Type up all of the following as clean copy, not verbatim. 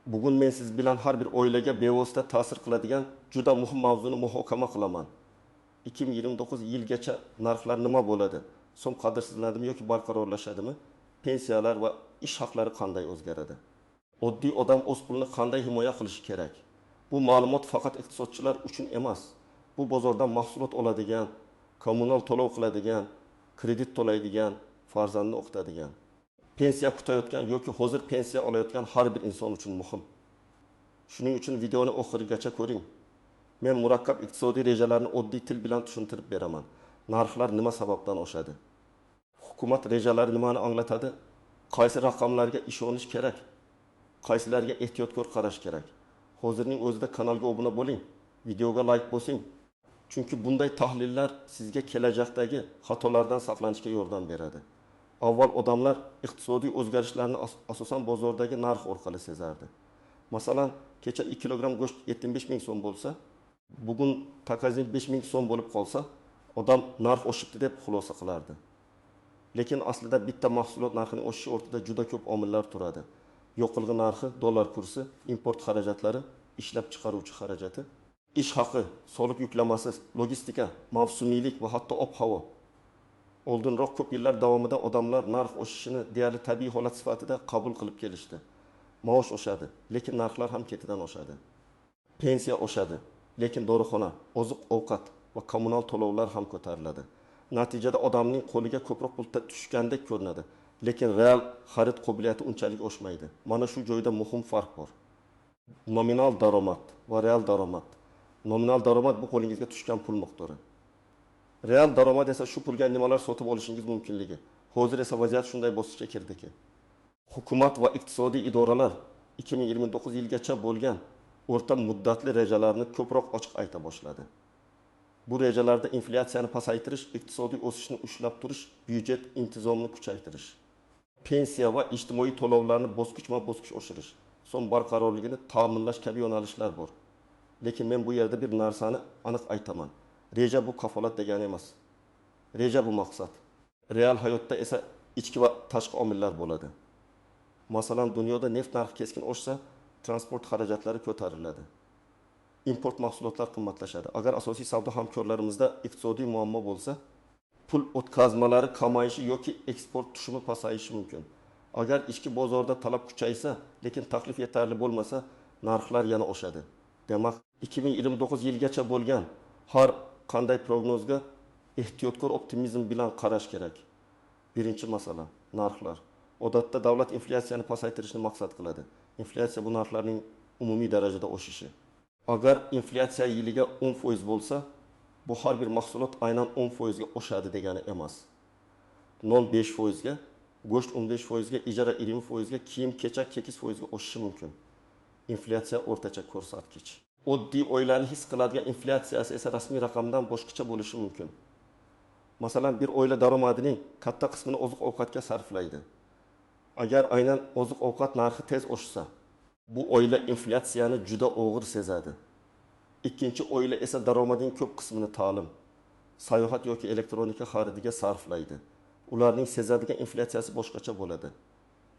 Bugun men siz bilan har bir oilaga bevosita ta'sir qiladigan juda muhim mavzuni muhokama qilaman. 2029 yilgacha narxlar nima bo'ladi? So'm qadrsizlanadimi yoki barqarorlashadimi? Pensiyalar va ish haqlari qanday o'zgaradi? Oddiy odam o'z pulini qanday himoya qilishi kerak? Bu ma'lumot faqat iqtisodchilar uchun emas. Bu bozordan mahsulot oladigan, kommunal to'lov qiladigan, kredit to'laydigan, farzandni o'qitadigan, pensiya kutayotgan yoki hozir pensiya olayotgan har bir inson uchun muhim. Shuning uchun videoni oxirigacha ko'ring. Men murakkab iqtisodiy rejalarni oddiy til bilan tushuntirib beraman. Narxlar nima sababdan oshadi? Hukumat rejalari nimani anglatadi? Qaysi raqamlarga ishonish kerak? Qaysilarga ehtiyotkor qarash kerak? Hozirning o'zida kanalga obuna bo'ling, videoga like bosing. Chunki bunday tahlillar sizga kelajakdagi xatolardan saqlanishga yordam beradi. Avval odamlar iqtisodiy o'zgarishlarni asosan bozordagi narx orqali sezardi. Masalan, kecha 2 kilogram go'sht 75 ming so'm bo'lsa, bugun taqozik 5 ming so'm bo'lib qolsa, odam narx oshibdi deb xulosa qilardi. Lekin aslida bitta mahsulot narxining oshishi o'rtada juda ko'p omillar turadi. Yoqilg'i narxi, dollar kursi, import xarajatlari, ishlab chiqaruvchi xarajati, ish haqi, soliq yuklamasi, logistika, mavsumiylik va hatto ob-havo. Oldinroq ko'p yillar davomida odamlar narx oshishini deyarli tabiiy holat sifatida qabul qilib kelishdi. Maosh oshadi, lekin narxlar ham ketidan oshadi. Pensiya oshadi, lekin dorixona, oziq-ovqat va kommunal to'lovlar ham ko'tariladi. Natijada odamning qo'liga ko'proq pul tushgandek ko'rinadi, lekin real xarid qobiliyati unchalik oshmaydi. Mana shu joyda muhim farq bor. Nominal daromad va real daromad. Nominal daromad bu qo'lingizga tushgan pul miqdori. Real daromad esa shu pulga nimalar sotib olishingiz mumkinligi. Hozir esa vaziyat shunday bosqichga kirdiki. Hukumat va iqtisodiy idoralar 2029 yilgacha bo'lgan o'rta muddatli rejalarni ko'proq ochiq ayta boshladi. Bu rejalarda inflyatsiyani pasaytirish, iqtisodiy o'sishni ushlab turish, byudjet intizomini kuchaytirish, pensiya va ijtimoiy to'lovlarni bosqichma-bosqich oshirish, so'm barqarorligini ta'minlash kabi yo'nalishlar bor. Lekin men bu yerda bir narsani aniq aytaman. Reja bu kafolat degani emas. Reja bu maqsad. Real hayotda esa ichki va tashqi omillar bo'ladi. Masalan, dunyoda neft narxi keskin oshsa, transport xarajatlari ko'tariladi. Import mahsulotlar qimmatlashadi. Agar asosiy savdo hamkorlarimizda iqtisodiy muammo bo'lsa, pul o'tkazmalari kamayishi yoki eksport tushumi pasayishi mumkin. Agar ichki bozorda talab kuchaysa, lekin taklif yetarli bo'lmasa, narxlar yana oshadi. Demak, 2029 yilgacha bo'lgan har qanday prognozga ehtiyotkor optimizm bilan qarash kerak. Birinchi masala narxlar. Odatda davlat inflyatsiyani pasaytirishni maqsad qiladi. Inflyatsiya bu narxlarning umumiy darajada oshishi. Agar inflyatsiya yiliga 10% bo'lsa, bu har bir mahsulot aynan 10% ga oshadi degani emas. Non 5% ga, go'sht 15% ga, ijara 20% ga, kiyim-kechak 8% ga oshishi mumkin. Inflyatsiya o'rtacha ko'rsatkich. Oddiy oilaning his qiladigan inflyatsiyasi esa rasmiy raqamdan boshqacha bo'lishi mumkin. Masalan, bir oila daromadining katta qismini oziq-ovqatga sarflaydi. Agar aynan oziq-ovqat narxi tez oshsa, bu oila inflyatsiyani juda og'ir sezadi. Ikkinchi oila esa daromadining ko'p qismini ta'lim, sayohat yoki elektronika xaridiga sarflaydi. Ularning sezadigan inflyatsiyasi boshqacha bo'ladi.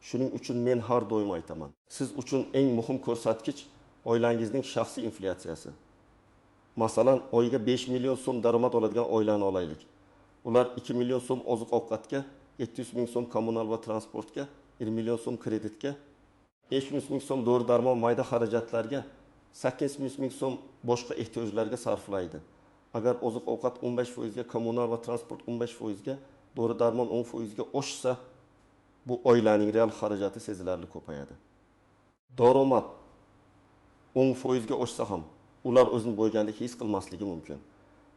Shuning uchun men har doim aytaman. Siz uchun eng muhim ko'rsatkich oilangizning shaxsiy inflyatsiyasi. Masalan, oyiga 5 million so'm daromad oladigan oilani olaylik. Ular 2 million so'm oziq-ovqatga, 700 ming so'm kommunal va transportga, 1 million so'm kreditga, 500 ming so'm dori-darmon mayda xarajatlarga, 800 ming so'm boshqa ehtiyojlarga sarflaydi. Agar oziq-ovqat 15% ga, kommunal va transport 15% ga, dori-darmon 10% ga oshsa, bu oilaning real xarajati sezilarli ko'payadi. Daromad 10% ga oshsa ham, ular o'zini bo'ygandek his qilmasligi mumkin.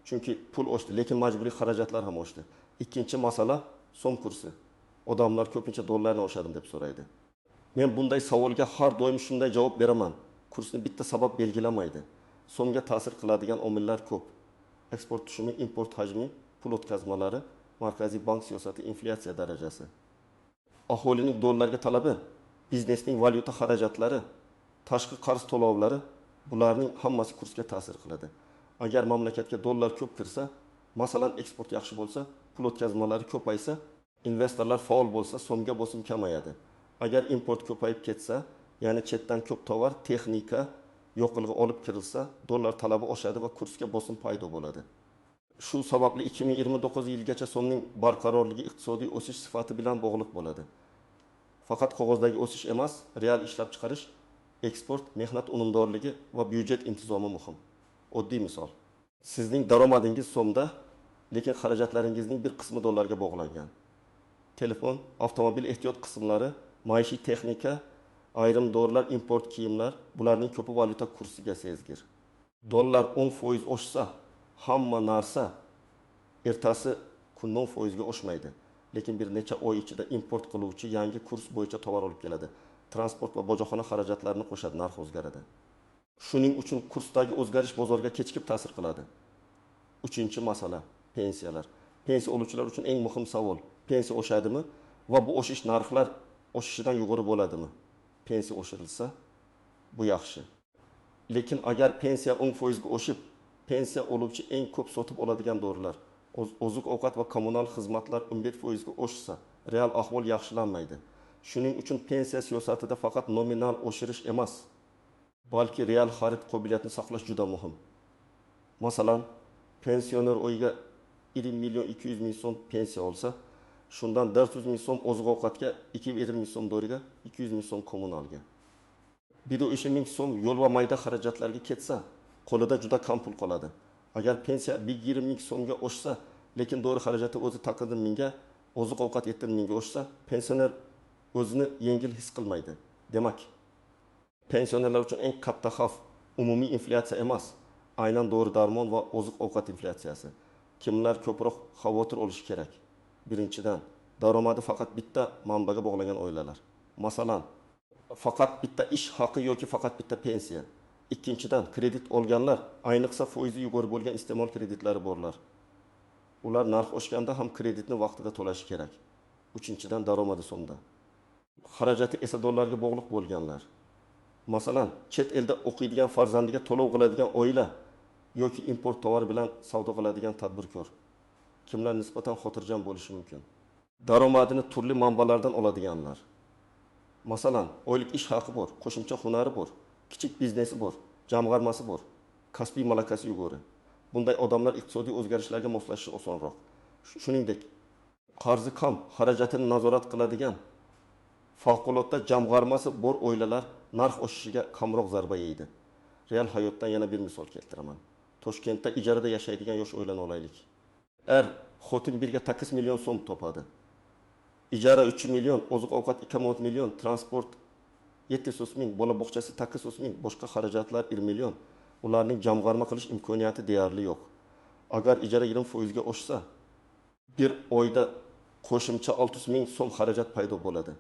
Chunki pul oshdi, lekin majburiy xarajatlar ham oshdi. Ikkinchi masala so'm kursi. Odamlar ko'pincha dollarni oshadim deb so'raydi. Men bunday savolga har doim shunday javob beraman. Kursni bitta sabab belgilamaydi. So'mga ta'sir qiladigan omillar ko'p. Eksport tushumi, import hajmi, pul o'tkazmalari, markaziy bank siyosati, inflyatsiya darajasi. Aholining dollarga talabi, biznesning valyuta xarajatlari, tashqi qarz to'lovlari, bularning hammasi kursga ta'sir qiladi. Agar mamlakatga dollar ko'p kirsa, masalan eksport yaxshi bo'lsa, pul o'tkazmalari ko'paysa, investorlar faol bo'lsa, so'mga bosim kamayadi. Agar import ko'payib ketsa, Ya'ni chetdan ko'p tovar, texnika, yo'qilg'i olib kirilsa, dollar talabi oshadi va kursga bosim paydo bo'ladi. Shu sababli 2029 yilgacha so'mning barqarorligi iqtisodiy o'sish sifati bilan bog'liq bo'ladi. Faqat qog'ozdagi o'sish emas, real ishlab chiqarish, eksport, mehnat unumdorligi va byudjet intizomi muhim. Oddiy misol. Sizning daromadingiz so'mda, lekin xarajatlaringizning bir qismi dollarga bog'langan. Telefon, avtomobil ehtiyot qismlari, maishiy texnika, ayrim dorilar, import kiyimlar, bularning ko'pi valyuta kursiga sezgir. Dollar 10% oshsa, hamma narsa ertasi kun 10% ga oshmaydi. Lekin bir necha oy ichida import qiluvchi yangi kurs bo'yicha tovar olib keladi. Transport va bojxona xarajatlarini qo'shadi, narx o'zgaradi. Shuning uchun kursdagi o'zgarish bozorga kechikib ta'sir qiladi. Uchinchi masala, pensiyalar. Pensiya oluvchilar uchun eng muhim savol, pensiya oshadimi va bu o'sish narxlar oshishidan yuqori bo'ladimi? Pensiya oshirilsa, bu yaxshi. Lekin agar pensiya 10% ga oshib, pensiya oluvchi eng ko'p sotib oladigan dorilar, oziq-ovqat va kommunal xizmatlar 11% ga oshsa, real ahvol yaxshilanmaydi. Shuning uchun pensiya siyosatida faqat nominal oshirish emas, balki real xarid qobiliyatini saqlash juda muhim. Masalan, pensioner oyiga 1 million 200 ming so'm pensiya olsa, shundan 400 ming so'm oziq-ovqatga, 220 ming so'm doriga, 200 ming so'm kommunalga. 120 ming so'm yo'l va mayda xarajatlarga ketsa, qo'lida juda kam pul qoladi. Agar pensiya 120 ming so'mga oshsa, lekin dori xarajati o'zi 9 mingga, oziq-ovqat 7 mingga oshsa, pensioner o'zini yengil his qilmaydi. Demak, pensionerlar uchun eng katta xavf umumiy inflyatsiya emas, aynan dori-darmon va oziq-ovqat inflyatsiyasi. Kimlar ko'proq xavotir olishi kerak? Birinchidan, daromadi faqat bitta manbaga bog'langan oilalar. Masalan, faqat bitta ish haqi yoki faqat bitta pensiya. Ikkinchidan, kredit olganlar, ayniqsa foizi yuqori bo'lgan iste'mol kreditlari borlar. Ular narx oshganda ham kreditni vaqtida to'lashi kerak. Uchinchidan, daromadi so'mda. Xarajati esa dollarga bog'liq bo'lganlar. Masalan, chet elda o'qiydigan farzandiga to'lov qiladigan oila yoki import tovar bilan savdo qiladigan tadbirkor. Kimlar nisbatan xotirjam bo'lishi mumkin? Daromadini turli manbalardan oladiganlar. Masalan, oylik ish haqi bor, qo'shimcha hunari bor, kichik biznesi bor, jamg'armasi bor, kasbiy malakasi yuqori. Bunday odamlar iqtisodiy o'zgarishlarga moslashishi osonroq. Shuningdek, qarzi kam, xarajatini nazorat qiladigan favqulodda jamg'armasi bor oilalar narx oshishiga kamroq zarba yeydi. Real hayotdan yana bir misol keltiraman. Toshkentda ijarada yashaydigan yosh oilani olaylik. Xotin birga 8 million so'm topadi. Ijara 3 million, oziq-ovqat 2 million, transport 700 ming, bola bog'chasi 800 ming, boshqa xarajatlar 1 million. Ularning jamg'arma qilish imkoniyati deyarli yo'q. Agar ijara 20% ga oshsa, bir oyda qo'shimcha 600 ming so'm xarajat paydo bo'ladi.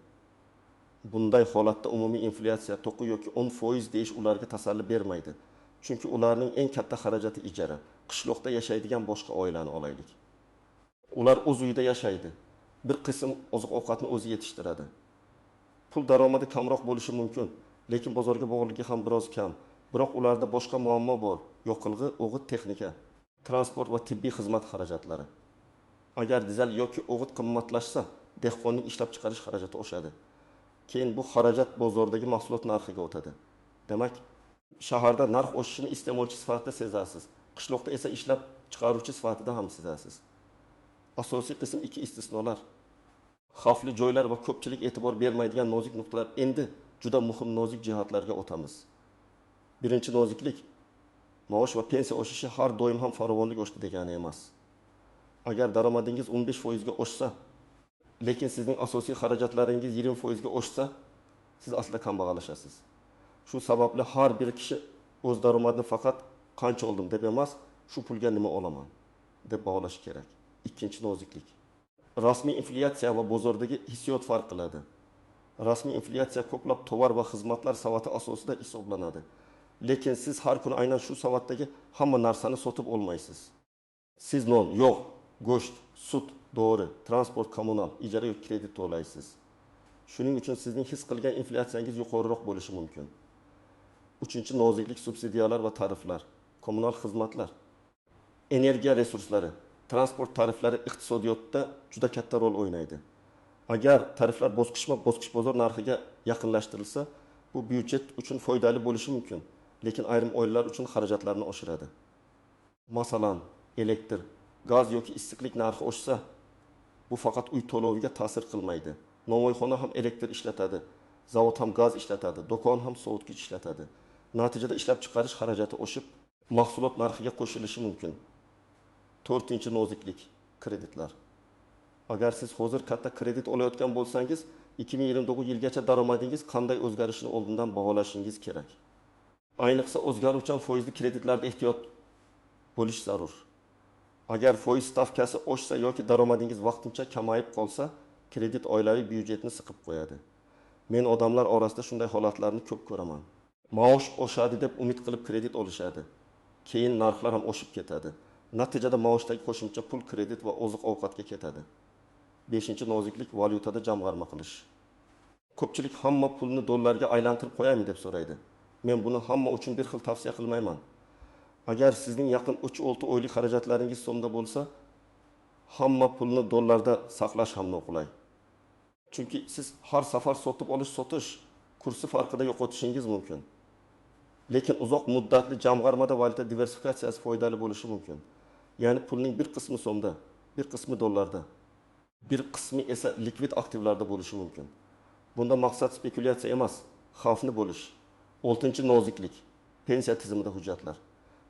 Bunday holatda umumiy inflyatsiya 9 yoki 10% deyish ularga tasalli bermaydi. Chunki ularning eng katta xarajati ijara. Qishloqda yashaydigan boshqa oilani olaylik. Ular o'z uyida yashaydi. Bir qism oziq-ovqatni o'zi yetishtiradi. Pul daromadi kamroq bo'lishi mumkin, lekin bozorga bog'liqligi ham biroz kam. Biroq ularda boshqa muammo bor: yo'qilg'i, o'g'it texnika, transport va tibbiy xizmat xarajatlari. Agar dizel yoki o'g'it qimmatlashsa, dehqonning ishlab chiqarish xarajati oshadi. Keyin bu xarajat bozordagi mahsulot narxiga o'tadi. Demak, shaharda narx oshishini iste'molchi sifatida sezasiz. Qishloqda esa ishlab chiqaruvchi sifatida ham sezasiz. Asosiy qism iki istisnolar. Xavfli joylar va ko'pchilik e'tibor bermaydigan nozik nuqtalar. Endi juda muhim nozik jihatlarga o'tamiz. Birinchi noziklik: maosh va pensiya oshishi har doim ham farovonlik oshdi degani emas. Agar daromadingiz 15% ga oshsa, lekin sizning asosiy xarajatlaringiz 20% ga oshsa, siz aslida kambag'alashasiz. Shu sababli har bir kishi o'z daromadini faqat qancha oldim deb emas, shu pulga nima olaman deb bog'lash kerak. Ikkinchi noziklik: rasmiy inflyatsiya va bozordagi hissiyot farq qiladi. Rasmiy inflyatsiya ko'plab tovar va xizmatlar savati asosida hisoblanadi. Lekin siz har kuni aynan shu savatdagi hamma narsani sotib olmaysiz. Siz non, yog', go'sht, sut, dori, transport, kommunal, ijara yoki kredit to'laysiz. Shuning uchun sizning his qilgan inflyatsiyangiz yuqoriroq bo'lishi mumkin. Uchinchi noziklik: subsidiyalar va tariflar, kommunal xizmatlar, energiya resurslari, transport tariflari iqtisodiyotda juda katta rol o'ynaydi. Agar tariflar bosqichma-bosqich bozor narxiga yaqinlashtirilsa, Bu byudjet uchun foydali bo'lishi mumkin, lekin ayrim oilalar uchun xarajatlarni oshiradi. Masalan, elektr, gaz yoki issiqlik narxi oshsa, bu faqat uy to'loviga ta'sir qilmaydi. Novvoyxona ham elektr ishlatadi, zavod ham gaz ishlatadi, do'kon ham sovutgich ishlatadi. Natijada ishlab chiqarish xarajati oshib, mahsulot narxiga qo'shilishi mumkin. 4-chi noziklik, kreditlar. Agar siz hozir katta kredit olayotgan bo'lsangiz, 2029 yilgacha daromadingiz qanday o'zgarishini oldindan baholashingiz kerak. Ayniqsa o'zgaruvchan foizli kreditlarda ehtiyot bo'lish zarur. Agar foiz stavkasi oshsa yoki daromadingiz vaqtincha kamayib qolsa, kredit oilaviy byudjetni siqib qo'yadi. Men odamlar orasida shunday holatlarni ko'p ko'raman. Maosh oshadi deb umid qilib kredit olishadi. Keyin narxlar ham oshib ketadi. Natijada maoshdagi qo'shimcha pul kredit va oziq-ovqatga ketadi. 5-chi noziklik, valyutada jamg'arma qilish. Ko'pchilik hamma pulni dollarga aylantirib qo'yaymi deb so'raydi. Men buni hamma uchun bir xil tavsiya qilmayman. Agar sizning yaqin 3-6 oylik xarajatlaringiz so'mda bo'lsa, hamma pulni dollarda saqlash ham noqulay. Chunki siz har safar sotib olish-sotish kursi farqida yo'qotishingiz mumkin. Lekin uzoq muddatli jamg'armada valyuta diversifikatsiyasi foydali bo'lishi mumkin. Ya'ni pulning bir qismi so'mda, bir qismi dollarda, bir qismi esa likvid aktivlarda bo'lishi mumkin. Bunda maqsad spekulyatsiya emas, xavfni bo'lish. 6-chi noziklik, pensiya tizimida hujjatlar.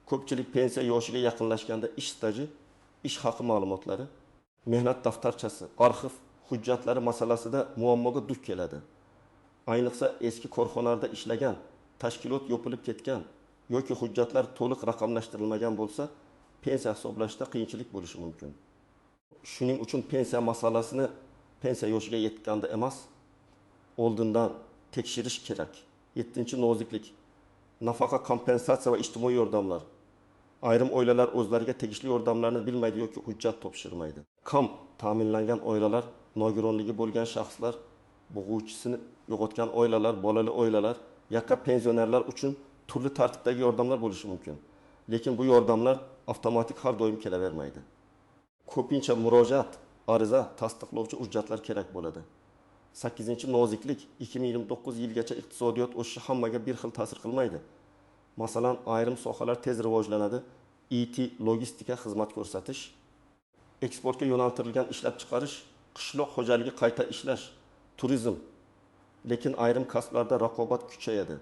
Ko'pchilik pensiya yoshiga yaqinlashganda ish staji, ish haqi ma'lumotlari, mehnat daftarchasi, arxiv hujjatlari masalasida muammoga duch keladi. Ayniqsa eski korxonalarda ishlagan, tashkilot yopilib ketgan yoki hujjatlar to'liq raqamlashtirilmagan bo'lsa, pensiya hisoblashda qiyinchilik bo'lishi mumkin. Shuning uchun pensiya masalasini pensiya yoshiga yetganda emas, oldindan tekshirish kerak. 7-chi noziklik, nafaqa kompensatsiya va ijtimoiy yordamlar. Ayrim oilalar o'zlariga tegishli yordamlarni bilmaydi yoki hujjat topshirmaydi. Kam ta'minlangan oilalar, nogironligi bo'lgan shaxslar, bo'g'uvchisini yo'qotgan oilalar, bolali oilalar, yakka pensionerlar uchun turli tartibdagi yordamlar bo'lishi mumkin. Lekin bu yordamlar avtomatik har doim kelavermaydi. Ko'pincha murojaat, ariza, tasdiqlovchi hujjatlar kerak bo'ladi. 8-chi noziklik, 2029 yilgacha iqtisodiyot o'sishi hammaga bir xil ta'sir qilmaydi. Masalan, ayrim sohalar tez rivojlanadi, IT, logistika, xizmat ko'rsatish, eksportga yo'naltirilgan ishlab chiqarish, qishloq xo'jaligi qayta ishlash, turizm. Lekin ayrim kasblarda raqobat kuchayadi.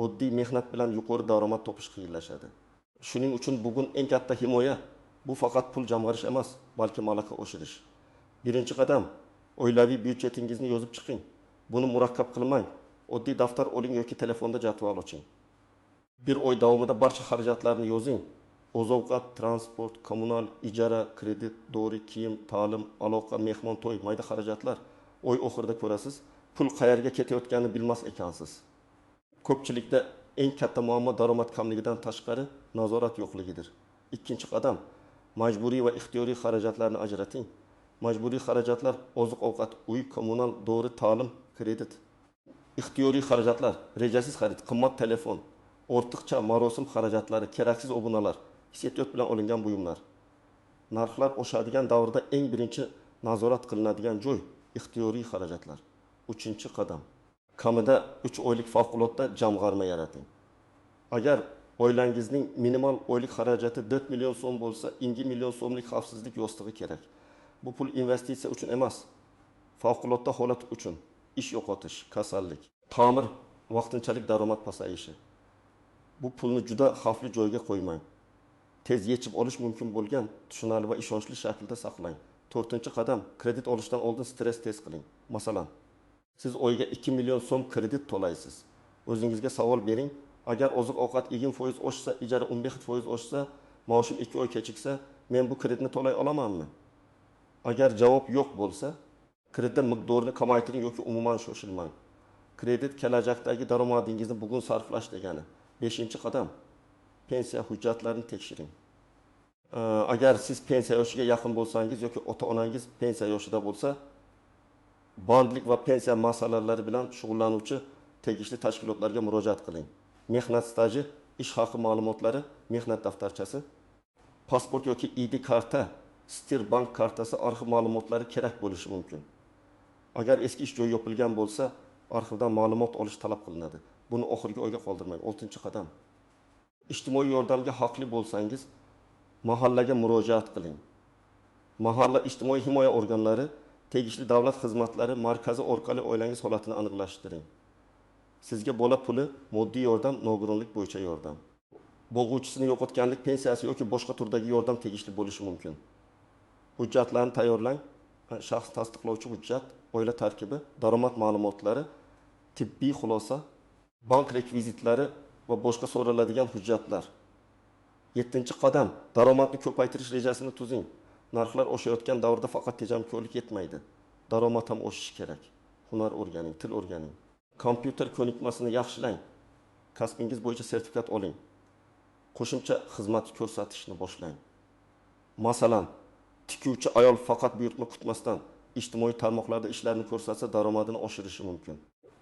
Oddiy mehnat bilan yuqori daromad topish qiyinlashadi. Shuning uchun bugun eng katta himoya bu faqat pul jamg'arish emas, balki malaka oshirish. Birinchi qadam, oilaviy byudjetingizni yozib chiqing. Buni murakkab qilmang. Oddiy daftar oling yoki telefonda jadval oching. Bir oy davomida barcha xarajatlarni yozing. Oziq-ovqat, transport, kommunal, ijara, kredit, dori, kiyim, ta'lim, aloqa, mehmon, to'y, mayda xarajatlar. Oy oxirida ko'rasiz, pul qayerga ketayotganini bilmas ekansiz. Ko'pchilikda eng katta muammo daromad kamligidan tashqari nazorat yo'qligidir. Ikkinchi qadam, majburiy va ixtiyoriy xarajatlarni ajrating. Majburiy xarajatlar oziq-ovqat, uy, kommunal, dori, ta'lim, kredit. Ixtiyoriy xarajatlar, rejasiz xarid, qimmat telefon, ortiqcha marosim xarajatlari, keraksiz obunalar, his-ehtiyot bilan olingan buyumlar. Narxlar oshadigan davrda eng birinchi nazorat qilinadigan joy ixtiyoriy xarajatlar. 3-chi qadam, kamida 3 oylik favqulodda jamg'arma yarating. Agar oilangizning minimal oylik xarajati 4 million so'm bo'lsa, 2 million so'mlik xavfsizlik yostig'i kerak. Bu pul investitsiya uchun emas, favqulodda holat uchun, ish yo'qotish, kasallik, ta'mir, vaqtinchalik daromad pasayishi. Bu pulni juda xavfli joyga qo'ymang. Tez yechib olish mumkin bo'lgan, tushunarli va ishonchli shaklda saqlang. 4-qadam, kredit olishdan oldin stress test qiling. Masalan, siz oyga 2 million so'm kredit to'laysiz. O'zingizga savol bering, agar oziq-ovqat 20% oshsa, ijara 15% oshsa, maoshim 2 oy kechiksa, men bu kreditni to'lay olamanmi? Agar javob yo'q bo'lsa, kredit miqdorini kamaytiring yoki umuman shoshilmang. Kredit kelajakdagi daromadingizni bugun sarflash degani. 5-qadam, pensiya hujjatlarini tekshiring. Agar siz pensiya yoshiga yaqin bo'lsangiz yoki ota-onangiz pensiya yoshida bo'lsa, bandlik va pensiya masalalari bilan shug'ullanuvchi tegishli tashkilotlarga murojaat qiling. Mehnat staji, ish haqi ma'lumotlari, mehnat daftarchasi, pasport yoki ID karta, Stir bank kartasi arxiv ma'lumotlari kerak bo'lishi mumkin. Agar eski ish joyi yopilgan bo'lsa, arxivdan ma'lumot olish talab qilinadi. Buni oxirgi o'yga qoldirmang. 6-qadam. Ijtimoiy yordamga haqli bo'lsangiz, mahallaga murojaat qiling. Mahalla ijtimoiy himoya organlari, tegishli davlat xizmatlari markazi orqali oilangiz holatini aniqlashtiring. Sizga bola puli, moddiy yordam, nogironlik bo'yicha yordam. Bo'g'uvchisini yo'qotganlik pensiyasi yoki boshqa turdagi yordam tegishli bo'lishi mumkin. Hujjatlarni tayyorlang. Shaxs tasdiqlovchi hujjat, oila tarkibi, daromad ma'lumotlari, tibbiy xulosa, bank rekvizitlari va boshqa so'raladigan hujjatlar. 7-qadam, daromadni ko'paytirish rejasini tuzing. Narxlar oshayotgan davrda faqat tejamkorlik yetmaydi. Daromad ham oshishi kerak. Hunar o'rganing, til o'rganing. Kompyuter ko'nikmasini yaxshilang. Kasbingiz bo'yicha sertifikat oling. Qo'shimcha xizmat ko'rsatishni boshlang. Masalan, tikuvchi ayol faqat buyurtma kutmasdan ijtimoiy tarmoqlarda ishlarini ko'rsatsa, daromadini oshirishi mumkin.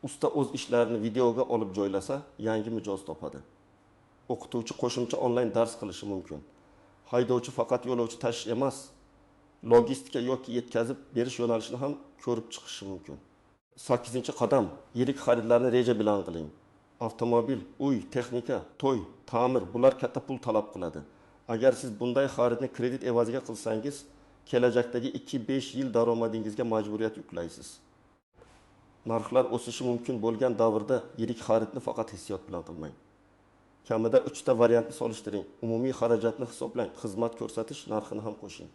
Usta o'z ishlarini videoga olib joylasa, yangi mijoz topadi. O'qituvchi qo'shimcha onlayn dars qilishi mumkin. Haydovchi faqat yo'lovchi tashish emas, logistika yoki yetkazib berish yo'nalishini ham ko'rib chiqishi mumkin. 8-qadam, yirik xaridlarni reja bilan qiling. Avtomobil, uy, texnika, to'y, ta'mir bular katta pul talab qiladi. Agar siz bunday xaridni kredit evaziga qilsangiz, kelajakdagi 2-5 yil daromadingizga majburiyat yuklaysiz. Narxlar o'sishi mumkin bo'lgan davrda yirik xaridni faqat hissiyot bilan qilmang. Kamida 3 ta variantni solishtiring. Umumiy xarajatni hisoblang, xizmat ko'rsatish narxini ham qo'shing.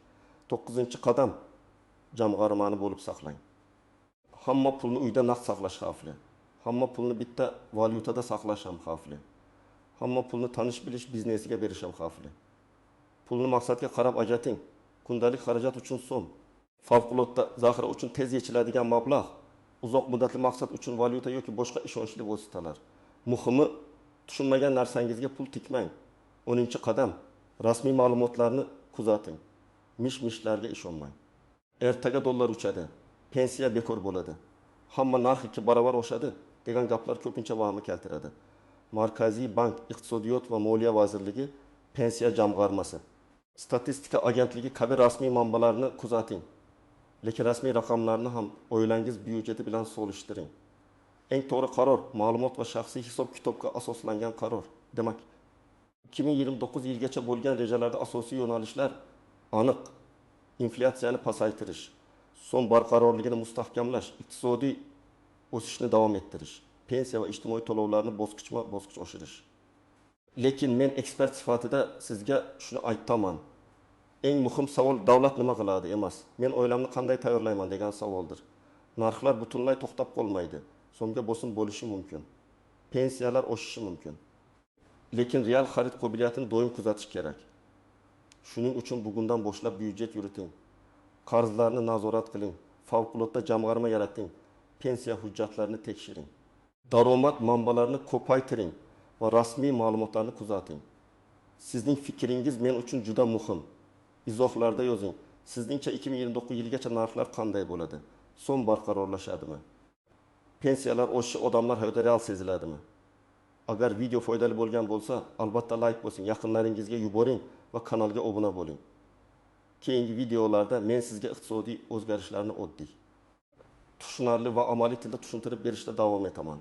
9-qadam, jamg'armani bo'lib saqlang. Hamma pulni uyda naqd saqlash xavfli. Hamma pulni bitta valyutada saqlash ham xavfli. Hamma pulni tanish-bilish biznesiga berish ham xavfli. Pulni maqsadga qarab ajrating. Kundalik xarajat uchun so'm, favqulodda zaxira uchun tez yechiladigan mablag', uzoq muddatli maqsad uchun valyuta yoki boshqa ishonchli vositalar. Muhimi, tushunmagan narsangizga pul tikmang. 10-qadam, rasmiy ma'lumotlarni kuzating. Mish-mishlarga ishonmang. Ertaga dollar uchadi, pensiya bekor bo'ladi. Hamma narx 2 barobar oshadi degan gaplar ko'pincha vahima keltiradi. Markaziy bank, iqtisodiyot va moliya vazirligi, pensiya jamg'armasi, statistika agentligi kabi rasmiy manbalarni kuzating. Lekin rasmiy raqamlarni ham oilangiz byudjeti bilan solishtiring. Eng to'g'ri qaror ma'lumot va shaxsiy hisob-kitobga asoslangan qaror. Demak, 2029 yilgacha bo'lgan rejalarda asosiy yo'nalishlar aniq: inflyatsiyani pasaytirish, so'm barqarorligini mustahkamlash, iqtisodiy o'sishni davom ettirish, pensiya va ijtimoiy to'lovlarni bosqichma-bosqich oshirish. Lekin men ekspert sifatida sizga shuni aytaman. Eng muhim savol davlat nima qiladi emas, men oilamni qanday tayyorlayman degan savoldir. Narxlar butunlay to'xtab qolmaydi. So'mga bosim bo'lishi mumkin. Pensiyalar oshishi mumkin. Lekin real xarid qobiliyatini doim kuzatish kerak. Shuning uchun bugundan boshlab byudjet yuriting. Qarzlarni nazorat qiling. Favqulodda jamg'arma yarating. Pensiya hujjatlarini tekshiring. Daromad manbalarini ko'paytiring va rasmiy ma'lumotlarni kuzating. Sizning fikringiz men uchun juda muhim. Izohlarda yozing. Sizningcha 2029 yilgacha narxlar qanday bo'ladi? So'm barqarorlashadimi? Pensiyalar oshishi odamlar hayotida real seziladimi? Agar video foydali bo'lgan bo'lsa, albatta like bosing, yaqinlaringizga yuboring va kanalga obuna bo'ling. Keyingi videolarda men sizga iqtisodiy o'zgarishlarni oddiy, tushunarli va amaliy tilda tushuntirib berishda davom etaman.